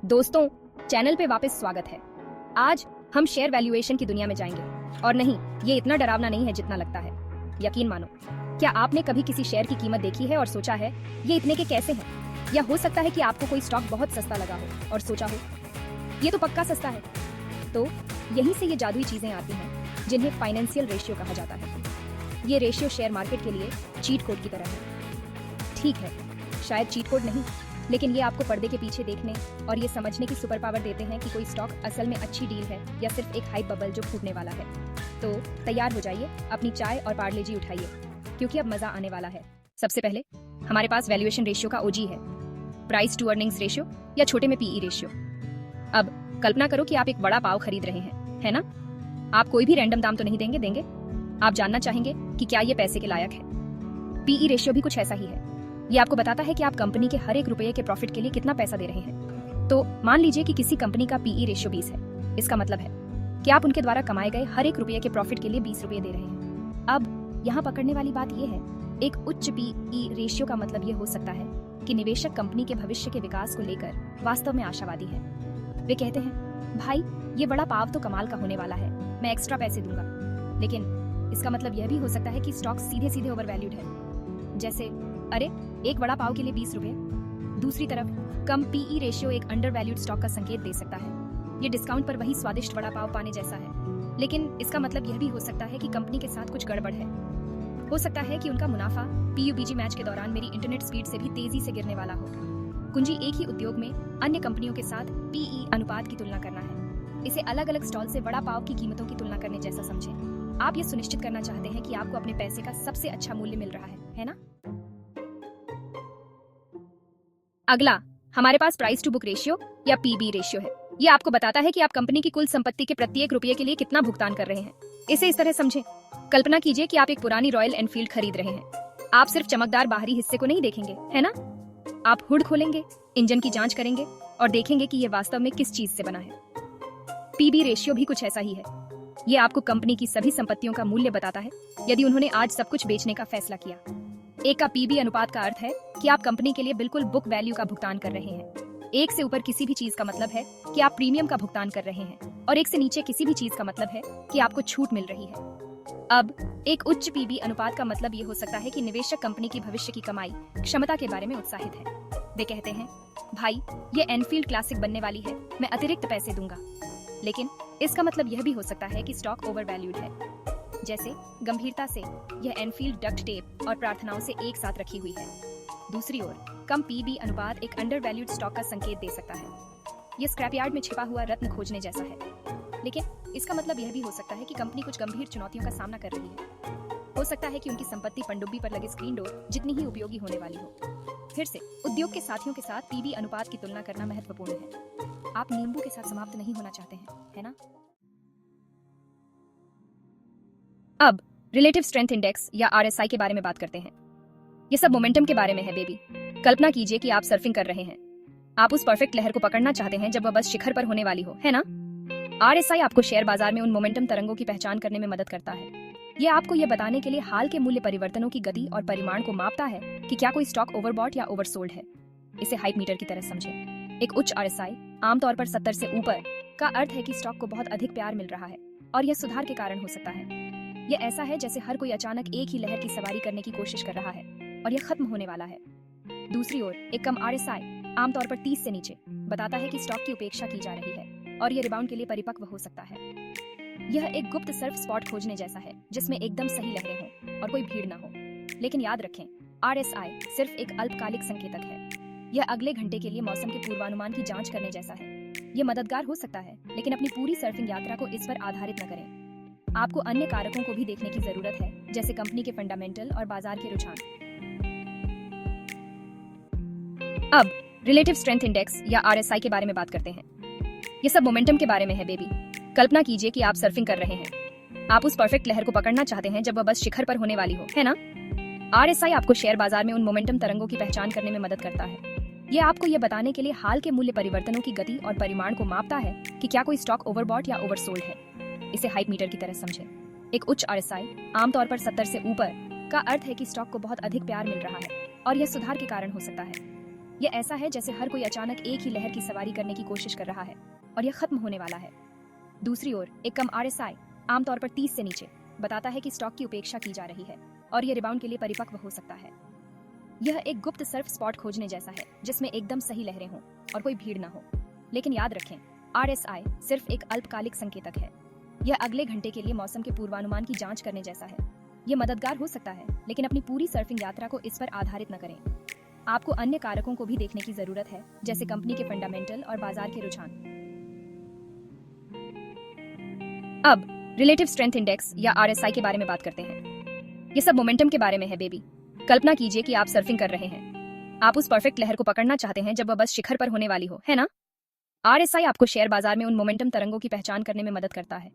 दोस्तों, चैनल पे वापस स्वागत है। आज हम शेयर वैल्यूएशन की दुनिया में जाएंगे। और नहीं, ये इतना डरावना नहीं है जितना लगता है। यकीन मानो, क्या आपने कभी किसी शेयर की कीमत देखी है और सोचा है ये इतने के कैसे हैं? या हो सकता है कि आपको कोई स्टॉक बहुत सस्ता लगा हो और सोचा हो ये तो पक्का सस्ता है। तो यहीं से ये जादुई चीजें आती हैं जिन्हें फाइनेंशियल रेशियो कहा जाता है। ये रेशियो शेयर मार्केट के लिए चीट कोड की तरह है। ठीक है, शायद चीट कोड नहीं, लेकिन ये आपको पर्दे के पीछे देखने और ये समझने की सुपर पावर देते हैं कि कोई स्टॉक असल में अच्छी डील है या सिर्फ एक हाइप बबल जो फूटने वाला है। तो तैयार हो जाइए, अपनी चाय और पार्ले जी उठाइए, क्योंकि अब मजा आने वाला है। सबसे पहले हमारे पास वैल्यूएशन रेशियो का ओजी है, प्राइस टू अर्निंग्स रेशियो या छोटे में पीई रेशियो। अब कल्पना करो कि आप एक बड़ा पाव खरीद रहे हैं, है ना? आप कोई भी रैंडम दाम तो नहीं देंगे। आप जानना चाहेंगे कि क्या ये पैसे के लायक है। पीई रेशियो भी कुछ ऐसा ही है। ये आपको बताता है कि आप कंपनी के हर एक रुपये के प्रॉफिट के लिए कितना पैसा दे रहे हैं। तो मान लीजिए कि किसी कंपनी का पीई रेशियो 20 है। इसका मतलब है कि आप उनके द्वारा कमाए गए हर एक रुपये के प्रॉफिट के लिए 20 रुपये दे रहे हैं। अब यहाँ पकड़ने वाली बात यह है, एक उच्च पीई रेशियो का मतलब ये हो सकता है कि निवेशक कंपनी के भविष्य के विकास को लेकर वास्तव में आशावादी है। वे कहते हैं, भाई ये बड़ा पाव तो कमाल का होने वाला है, मैं एक्स्ट्रा पैसे दूंगा। लेकिन इसका मतलब यह भी हो सकता है कि स्टॉक सीधे सीधे ओवरवैल्यूड है। जैसे, अरे एक बड़ा पाव के लिए 20 रुपए। दूसरी तरफ कम पीई रेशियो एक अंडर वैल्यूड स्टॉक का संकेत दे सकता है। ये डिस्काउंट पर वही स्वादिष्ट बड़ा पाव पाने जैसा है, लेकिन इसका मतलब यह भी हो सकता है कि कंपनी के साथ कुछ गड़बड़ है। हो सकता है कि उनका मुनाफा पीयूबीजी मैच के दौरान मेरी इंटरनेट स्पीड से भी तेजी से गिरने वाला हो। कुंजी एक ही उद्योग में अन्य कंपनियों के साथ पीई अनुपात की तुलना करना है। इसे अलग अलग स्टॉल से बड़ा पाव की कीमतों की तुलना करने जैसा समझें। आप ये सुनिश्चित करना चाहते हैं कि आपको अपने पैसे का सबसे अच्छा मूल्य मिल रहा है ना? अगला हमारे पास प्राइस टू बुक रेशियो या पीबी रेशियो है। ये आपको बताता है कि आप कंपनी की कुल संपत्ति के प्रत्येक रुपये के लिए कितना भुगतान कर रहे हैं। इसे इस तरह समझें, कल्पना कीजिए कि आप एक पुरानी रॉयल एनफील्ड खरीद रहे हैं। आप सिर्फ चमकदार बाहरी हिस्से को नहीं देखेंगे, है ना? आप हुड खोलेंगे, इंजन की जांच करेंगे और देखेंगे कि ये वास्तव में किस चीज से बना है। पीबी रेशियो भी कुछ ऐसा ही है। ये आपको कंपनी की सभी संपत्तियों का मूल्य बताता है यदि उन्होंने आज सब कुछ बेचने का फैसला किया। एक का पीबी अनुपात का अर्थ है कि आप कंपनी के लिए बिल्कुल बुक वैल्यू का भुगतान कर रहे हैं। एक से ऊपर किसी भी चीज का मतलब है कि आप प्रीमियम का भुगतान कर रहे हैं, और एक से नीचे किसी भी चीज का मतलब है कि आपको छूट मिल रही है। अब एक उच्च पीबी अनुपात का मतलब ये हो सकता है कि निवेशक कंपनी की भविष्य की कमाई क्षमता के बारे में उत्साहित है। वे कहते हैं, भाई ये एनफील्ड क्लासिक बनने वाली है, मैं अतिरिक्त पैसे दूंगा। लेकिन इसका मतलब यह भी हो सकता है कि स्टॉक ओवरवैल्यूड है। जैसे गंभीरता से यह एनफील्ड डक्ट टेप और प्रार्थनाओं से एक साथ रखी हुई है। दूसरी ओर कम पीबी अनुपात एक अंडर वैल्यूड स्टॉक का संकेत दे सकता है। यह स्क्रैपयार्ड में छिपा हुआ रत्न खोजने जैसा है। लेकिन इसका मतलब यह भी हो सकता है कि कंपनी कुछ गंभीर चुनौतियों का सामना कर रही है। हो सकता है कि उनकी संपत्ति पनडुब्बी पर लगे स्क्रीन डोर जितनी ही उपयोगी होने वाली हो। फिर से उद्योग के साथियों के साथ पीबी अनुपात की तुलना करना महत्वपूर्ण है। आप नींबू के साथ समाप्त नहीं होना चाहते हैं, है ना? अब रिलेटिव स्ट्रेंथ इंडेक्स या आरएसआई के बारे में बात करते हैं। ये सब मोमेंटम के बारे में है बेबी। कल्पना कीजिए कि आप सर्फिंग कर रहे हैं। आप उस परफेक्ट लहर को पकड़ना चाहते हैं जब वह बस शिखर पर होने वाली हो, है ना? आरएसआई आपको शेयर बाजार में उन मोमेंटम तरंगों की पहचान करने में मदद करता है। ये आपको यह बताने के लिए हाल के मूल्य परिवर्तनों की गति और परिमाण को मापता है कि क्या कोई स्टॉक ओवरबॉट या ओवरसोल्ड है। इसे हाइप मीटर की तरह समझें। एक उच्च आरएसआई आमतौर पर 70 से ऊपर का अर्थ है कि स्टॉक को बहुत अधिक प्यार मिल रहा है और यह सुधार के कारण हो सकता है। यह ऐसा है जैसे हर कोई अचानक एक ही लहर की सवारी करने की कोशिश कर रहा है और यह खत्म होने वाला है। दूसरी ओर एक कम आरएसआई आमतौर पर 30 से नीचे बताता है कि स्टॉक की उपेक्षा की जा रही है और यह रिबाउंड के लिए परिपक्व हो सकता है। यह एक गुप्त सर्फ स्पॉट खोजने जैसा है जिसमें एकदम सही लहरें हों और कोई भीड़ ना हो। लेकिन याद रखें, आरएसआई सिर्फ एक अल्पकालिक संकेतक है। यह अगले घंटे के लिए मौसम के पूर्वानुमान की जांच करने जैसा है। यह मददगार हो सकता है, लेकिन अपनी पूरी सर्फिंग यात्रा को इस पर आधारित न करें। आपको अन्य कारकों को भी देखने की जरूरत है, जैसे कंपनी के फंडामेंटल और बाजार के रुझान। अब रिलेटिव स्ट्रेंथ इंडेक्स या आरएसआई के बारे में बात करते हैं। ये सब मोमेंटम के बारे में है बेबी। कल्पना कीजिए कि आप सर्फिंग कर रहे हैं। आप उस परफेक्ट लहर को पकड़ना चाहते हैं जब वह बस शिखर पर होने वाली हो, है ना? आरएसआई आपको शेयर बाजार में उन मोमेंटम तरंगों की पहचान करने में मदद करता है। यह आपको यह बताने के लिए हाल के मूल्य परिवर्तनों की गति और परिमाण को मापता है कि क्या कोई स्टॉक ओवरबॉट या ओवरसोल्ड है। इसे हाइप मीटर की तरह समझें। एक उच्च आरएसआई आमतौर पर 70 से ऊपर का अर्थ है कि स्टॉक को बहुत अधिक प्यार मिल रहा है और यह सुधार के कारण हो सकता है। ये ऐसा है जैसे हर कोई अचानक एक ही लहर की सवारी करने की कोशिश कर रहा है और यह खत्म होने वाला है। दूसरी ओर एक कम RSI, आमतौर पर 30 से नीचे, बताता है कि स्टॉक की उपेक्षा की जा रही है और यह रिबाउंड के लिए परिपक्व हो सकता है। यह एक गुप्त सर्फ स्पॉट खोजने जैसा है जिसमें एकदम सही लहरें हों और कोई भीड़ न हो। लेकिन याद रखें, RSI सिर्फ एक अल्पकालिक संकेतक है। यह अगले घंटे के लिए मौसम के पूर्वानुमान की जांच करने जैसा है। यह मददगार हो सकता है, लेकिन अपनी पूरी सर्फिंग यात्रा को इस पर आधारित न करें। आपको अन्य कारकों को भी देखने की जरूरत है, जैसे कंपनी के फंडामेंटल और बाजार के रुझान। अब रिलेटिव स्ट्रेंथ इंडेक्स या RSI के बारे में बात करते हैं। ये सब मोमेंटम के बारे में है बेबी। कल्पना कीजिए कि आप सर्फिंग कर रहे हैं। आप उस परफेक्ट लहर को पकड़ना चाहते हैं जब वह बस शिखर पर होने वाली हो, है ना? RSI आपको शेयर बाजार में उन मोमेंटम तरंगों की पहचान करने में मदद करता है।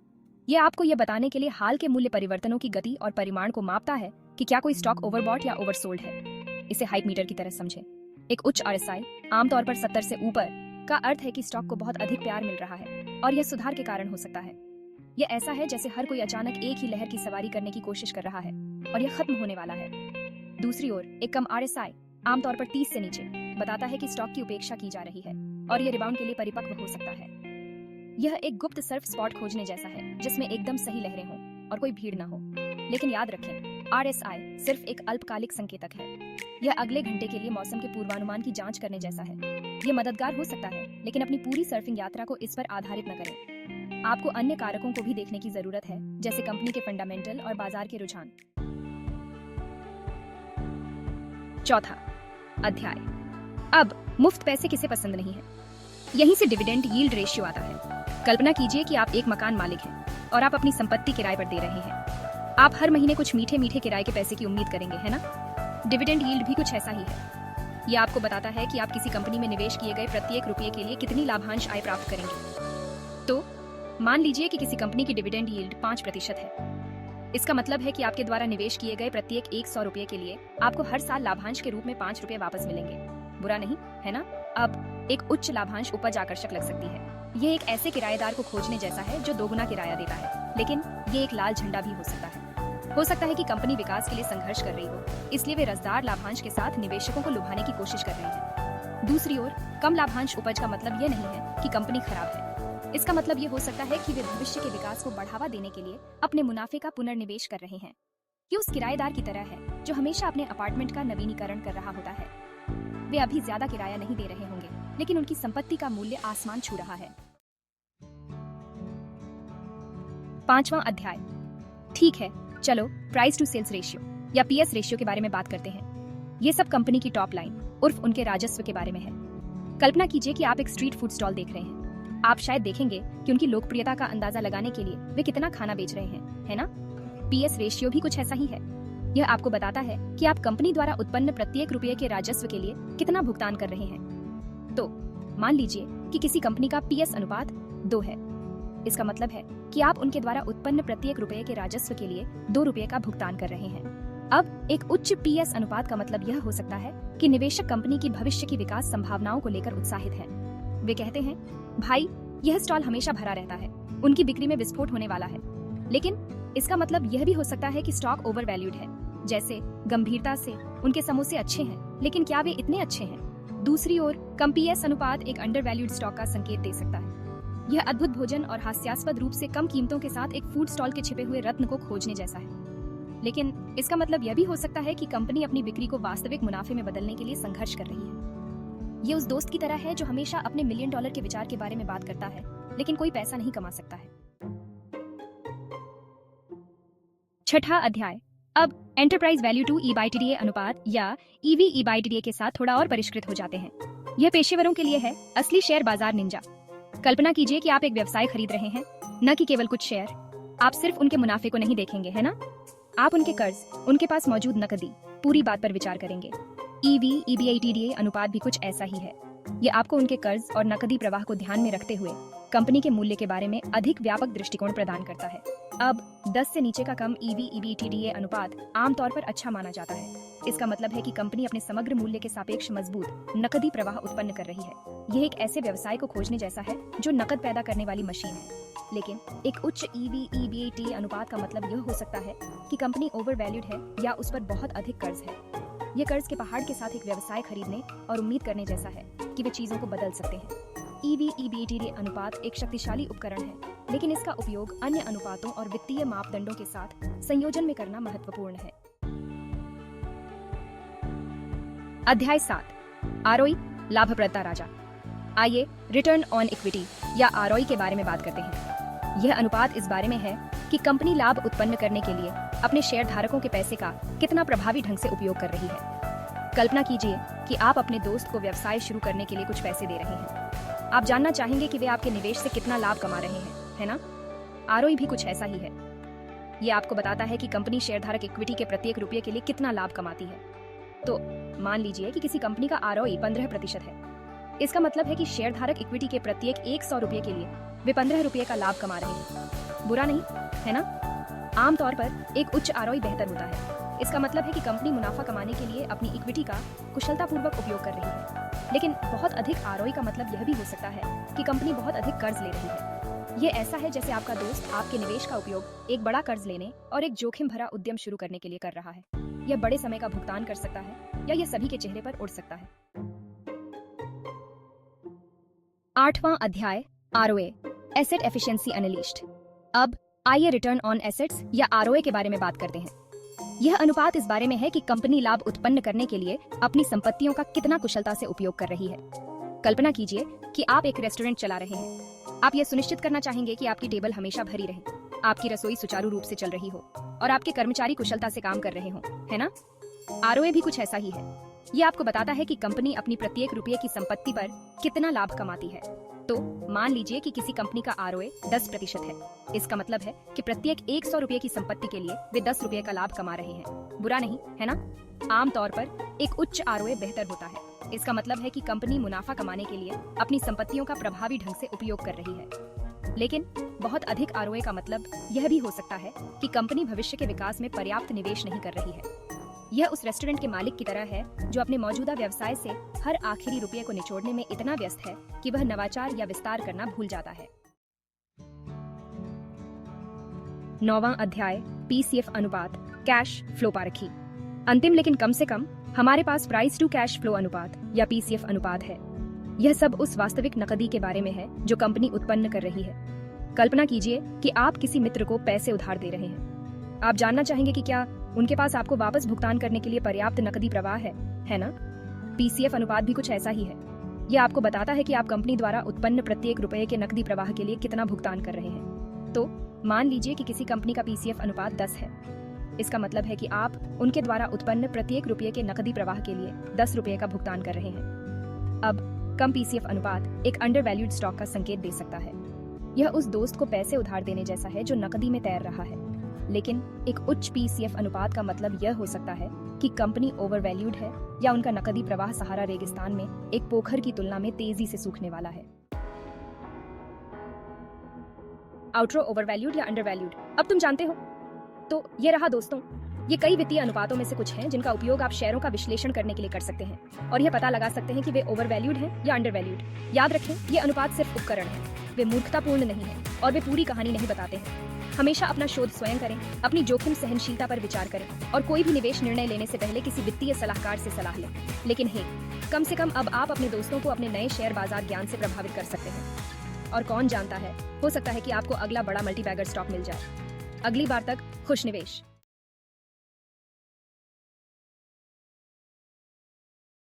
यह आपको यह बताने के लिए हाल के मूल्य परिवर्तनों की गति और परिमाण को मापता है कि क्या कोई स्टॉक ओवरबॉट या ओवरसोल्ड है। इसे हाइप मीटर की तरह समझें। एक उच्च RSI, आमतौर पर 70 से ऊपर, का अर्थ है कि स्टॉक को बहुत अधिक प्यार मिल रहा है और यह सुधार के कारण हो सकता है। यह ऐसा है जैसे हर कोई अचानक एक ही लहर की सवारी करने की कोशिश कर रहा है और यह खत्म होने वाला है। दूसरी ओर एक कम RSI, आमतौर पर 30 से नीचे, बताता है कि स्टॉक की उपेक्षा की जा रही है और यह रिबाउंड के लिए परिपक्व हो सकता है। यह एक गुप्त सर्फ स्पॉट खोजने जैसा है जिसमें एकदम सही लहरें हों और कोई भीड़ न हो। लेकिन याद रखें, RSI सिर्फ एक अल्पकालिक संकेतक है। यह अगले घंटे के लिए मौसम के पूर्वानुमान की जांच करने जैसा है। यह मददगार हो सकता है, लेकिन अपनी पूरी सर्फिंग यात्रा को इस पर आधारित न करें। आपको अन्य कारकों को भी देखने की जरूरत है, जैसे कंपनी के फंडामेंटल और बाजार के रुझान। चौथा अध्याय। अब मुफ्त पैसे किसे पसंद नहीं है? यहीं से डिविडेंड यील्ड रेशियो आता है। कल्पना कीजिए कि आप एक मकान मालिक हैं और आप अपनी संपत्ति किराए पर दे रहे हैं। आप हर महीने कुछ मीठे मीठे किराए के पैसे की उम्मीद करेंगे, है ना? डिविडेंड यील्ड भी कुछ ऐसा ही है। यह आपको बताता है कि आप किसी कंपनी में निवेश किए गए प्रत्येक रुपये के लिए कितनी लाभांश आय प्राप्त करेंगे। तो मान लीजिए कि किसी कंपनी की डिविडेंड यील्ड 5% है। इसका मतलब है कि आपके द्वारा निवेश किए गए प्रत्येक 100 रुपये के लिए आपको हर साल लाभांश के रूप में 5 रुपये वापस मिलेंगे। बुरा नहीं, है ना? अब एक उच्च लाभांश उपज आकर्षक लग सकती है। यह एक ऐसे किराएदार को खोजने जैसा है जो दोगुना किराया देता है, लेकिन ये एक लाल झंडा भी हो सकता है। हो सकता है कि कंपनी विकास के लिए संघर्ष कर रही हो, इसलिए वे रसदार लाभांश के साथ निवेशकों को लुभाने की कोशिश कर रही है। दूसरी ओर कम लाभांश उपज का मतलब यह नहीं है कि कंपनी खराब है। इसका मतलब ये हो सकता है कि वे भविष्य के विकास को बढ़ावा देने के लिए अपने मुनाफे का पुनर्निवेश कर रहे हैं। ये उस किराएदार की तरह है जो हमेशा अपने अपार्टमेंट का नवीनीकरण कर रहा होता है। वे अभी ज्यादा किराया नहीं दे रहे होंगे, लेकिन उनकी संपत्ति का मूल्य आसमान छू रहा है। पांचवां अध्याय। ठीक है, चलो प्राइस टू सेल्स रेशियो या PS रेशियो के बारे में बात करते हैं। ये सब कंपनी की टॉप लाइन उर्फ उनके राजस्व के बारे में है। कल्पना कीजिए कि आप एक स्ट्रीट फूड स्टॉल देख रहे हैं। आप शायद देखेंगे कि उनकी लोकप्रियता का अंदाजा लगाने के लिए वे कितना खाना बेच रहे हैं, है ना? PS रेशियो भी कुछ ऐसा ही है। यह आपको बताता है कि आप कंपनी द्वारा उत्पन्न प्रत्येक रुपये के राजस्व के लिए कितना भुगतान कर रहे हैं। तो मान लीजिए कि किसी कंपनी का PS अनुपात 2 है। इसका मतलब है कि आप उनके द्वारा उत्पन्न प्रत्येक रुपये के राजस्व के लिए 2 रुपये का भुगतान कर रहे हैं। अब एक उच्च PS अनुपात का मतलब यह हो सकता है कि निवेशक कंपनी की भविष्य की विकास संभावनाओं को लेकर उत्साहित है। वे कहते हैं, भाई यह स्टॉल हमेशा भरा रहता है, उनकी बिक्री में विस्फोट होने वाला है। लेकिन इसका मतलब यह भी हो सकता है कि स्टॉक ओवर वैल्यूड है। जैसे गंभीरता से उनके समोसे अच्छे हैं, लेकिन क्या वे इतने अच्छे हैं? दूसरी ओर कम PS अनुपात एक अंडर वैल्यूड स्टॉक का संकेत दे सकता है। यह अद्भुत भोजन और हास्यास्पद रूप से कम कीमतों के साथ एक फूड स्टॉल के छिपे हुए रत्न को खोजने जैसा है। लेकिन इसका मतलब यह भी हो सकता है कि कंपनी अपनी बिक्री को वास्तविक मुनाफे में बदलने के लिए संघर्ष कर रही है। ये उस दोस्त की तरह है जो हमेशा अपने $1 मिलियन के विचार के बारे में बात करता है, लेकिन कोई पैसा नहीं कमा सकता है। छठा अध्याय। अब एंटरप्राइज वैल्यू टू EBITDA अनुपात या EV/EBITDA के साथ थोड़ा और परिष्कृत हो जाते हैं। यह पेशेवरों के लिए है, असली शेयर बाजार निंजा। कल्पना कीजिए कि आप एक व्यवसाय खरीद रहे हैं, न कि केवल कुछ शेयर। आप सिर्फ उनके मुनाफे को नहीं देखेंगे, है ना? आप उनके कर्ज, उनके पास मौजूद नकदी, पूरी बात पर विचार करेंगे। EV/EBITDA अनुपात भी कुछ ऐसा ही है। ये आपको उनके कर्ज और नकदी प्रवाह को ध्यान में रखते हुए कंपनी के मूल्य के बारे में अधिक व्यापक दृष्टिकोण प्रदान करता है। अब 10 से नीचे का कम EV/EBITDA अनुपात आमतौर पर अच्छा माना जाता है। इसका मतलब है कि कंपनी अपने समग्र मूल्य के सापेक्ष मजबूत नकदी प्रवाह उत्पन्न कर रही है। यह एक ऐसे व्यवसाय को खोजने जैसा है जो नकद पैदा करने वाली मशीन है। लेकिन एक उच्च EV/EBITDA अनुपात का मतलब यह हो सकता है कि कंपनी ओवर वैल्यूड है या उस पर बहुत अधिक कर्ज है। ये कर्ज के पहाड़ के साथ एक व्यवसाय खरीदने और उम्मीद करने जैसा है कि वे चीजों को बदल सकते हैं। EV/EBITDA अनुपात एक शक्तिशाली उपकरण है, लेकिन इसका उपयोग अन्य अनुपातों और वित्तीय मापदंडों के साथ संयोजन में करना महत्वपूर्ण है। अध्याय 7 आरओई लाभप्रदता राजा। आइए रिटर्न ऑन इक्विटी या आरओई के बारे में बात करते हैं। यह अनुपात इस बारे में है कि कंपनी लाभ उत्पन्न करने के लिए अपने शेयर धारकों के पैसे का कितना प्रभावी ढंग से उपयोग कर रही है। कल्पना कीजिए कि आप अपने दोस्त को व्यवसाय शुरू करने के लिए कुछ पैसे दे रहे हैं। आप जानना चाहेंगे कि वे आपके निवेश से कितना लाभ कमा रहे हैं, है ना? आरओई भी कुछ ऐसा ही है। ये आपको बताता है कि कंपनी शेयरधारक इक्विटी के प्रत्येक रुपये के लिए कितना लाभ कमाती है। तो मान लीजिए कि किसी कंपनी का आरओई 15% है। इसका मतलब है कि शेयरधारक इक्विटी के प्रत्येक 100 रुपये के लिए वे 15 रुपये का लाभ कमा रहे हैं। बुरा नहीं, है ना? आमतौर पर एक उच्च आरओई बेहतर होता है। इसका मतलब है कि कंपनी मुनाफा कमाने के लिए अपनी इक्विटी का कुशलतापूर्वक उपयोग कर रही है। लेकिन बहुत अधिक आरओई का मतलब यह भी हो सकता है कि कंपनी बहुत अधिक कर्ज ले रही है। ये ऐसा है जैसे आपका दोस्त आपके निवेश का उपयोग एक बड़ा कर्ज लेने और एक जोखिम भरा उद्यम शुरू करने के लिए कर रहा है। यह बड़े समय का भुगतान कर सकता है या यह सभी के चेहरे पर उड़ सकता है। 8वां अध्याय आरओए एसेट एफिशिएंसी एनालिस्ट। अब आइए रिटर्न ऑन एसेट्स या आरओए के बारे में बात करते हैं। यह अनुपात इस बारे में है कि कंपनी लाभ उत्पन्न करने के लिए अपनी संपत्तियों का कितना कुशलता से उपयोग कर रही है। कल्पना कीजिए कि आप एक रेस्टोरेंट चला रहे हैं। आप यह सुनिश्चित करना चाहेंगे कि आपकी टेबल हमेशा भरी रहे, आपकी रसोई सुचारू रूप से चल रही हो और आपके कर्मचारी कुशलता से काम कर रहे हो, है ना? आरओए भी कुछ ऐसा ही है। ये आपको बताता है कि कंपनी अपनी प्रत्येक रुपये की संपत्ति पर कितना लाभ कमाती है। तो मान लीजिए कि किसी कंपनी का आरओए 10% है। इसका मतलब है कि प्रत्येक 100 रुपये की संपत्ति के लिए वे 10 रुपये का लाभ कमा रहे हैं। बुरा नहीं, है ना? आमतौर पर एक उच्च आरओए बेहतर होता है। इसका मतलब है कि कंपनी मुनाफा कमाने के लिए अपनी संपत्तियों का प्रभावी ढंग से उपयोग कर रही है। लेकिन बहुत अधिक आरओए का मतलब यह भी हो सकता है कि कंपनी भविष्य के विकास में पर्याप्त निवेश नहीं कर रही है। यह उस रेस्टोरेंट के मालिक की तरह है जो अपने मौजूदा व्यवसाय से हर आखिरी रुपये को निचोड़ने में इतना व्यस्त है कि वह नवाचार या विस्तार करना भूल जाता है। 9वां अध्याय पीसीएफ अनुपात कैश फ्लो पारखी। अंतिम लेकिन कम से कम हमारे पास प्राइस टू कैश फ्लो अनुपात या पीसीएफ अनुपात है। यह सब उस वास्तविक नकदी के बारे में है जो कंपनी उत्पन्न कर रही है। कल्पना कीजिए कि आप किसी मित्र को पैसे उधार दे रहे हैं। आप जानना चाहेंगे कि क्या उनके पास आपको वापस भुगतान करने के लिए पर्याप्त नकदी प्रवाह है ना? पीसीएफ अनुपात भी कुछ ऐसा ही है। यह आपको बताता है कि आप कंपनी द्वारा उत्पन्न प्रत्येक रुपये के नकदी प्रवाह के लिए कितना भुगतान कर रहे हैं। तो मान लीजिए कि किसी कंपनी का पीसीएफ अनुपात 10 है। इसका मतलब है कि आप उनके द्वारा उत्पन्न प्रत्येक रुपये के नकदी प्रवाह के लिए 10 रुपये का भुगतान कर रहे हैं। अब कम पीसीएफ अनुपात एक अंडर वैल्यूड स्टॉक का संकेत दे सकता है। यह उस दोस्त को पैसे उधार देने जैसा है जो नकदी में तैर रहा है। लेकिन एक उच्च पीसीएफ अनुपात का मतलब यह हो सकता है कि कंपनी ओवरवैल्यूड है या उनका नकदी प्रवाह सहारा रेगिस्तान में एक पोखर की तुलना में तेजी से सूखने वाला है। आउटरो ओवरवैल्यूड या अंडरवैल्यूड, अब तुम जानते हो। तो ये रहा दोस्तों, ये कई वित्तीय अनुपातों में से कुछ हैं जिनका उपयोग आप शेयरों का विश्लेषण करने के लिए कर सकते हैं और यह पता लगा सकते हैं कि वे ओवरवैल्यूड हैं या अंडरवैल्यूड। याद रखें, ये अनुपात सिर्फ उपकरण है, वे मूर्खतापूर्ण नहीं है और वे पूरी कहानी नहीं बताते हैं। हमेशा अपना शोध स्वयं करें, अपनी जोखिम सहनशीलता पर विचार करें और कोई भी निवेश निर्णय लेने से पहले किसी वित्तीय सलाहकार से सलाह लें। लेकिन कम से कम अब आप अपने दोस्तों को अपने नए शेयर बाजार ज्ञान से प्रभावित कर सकते हैं। और कौन जानता है, हो सकता है कि आपको अगला बड़ा मल्टीबैगर स्टॉक मिल जाए। अगली बार तक खुश निवेश।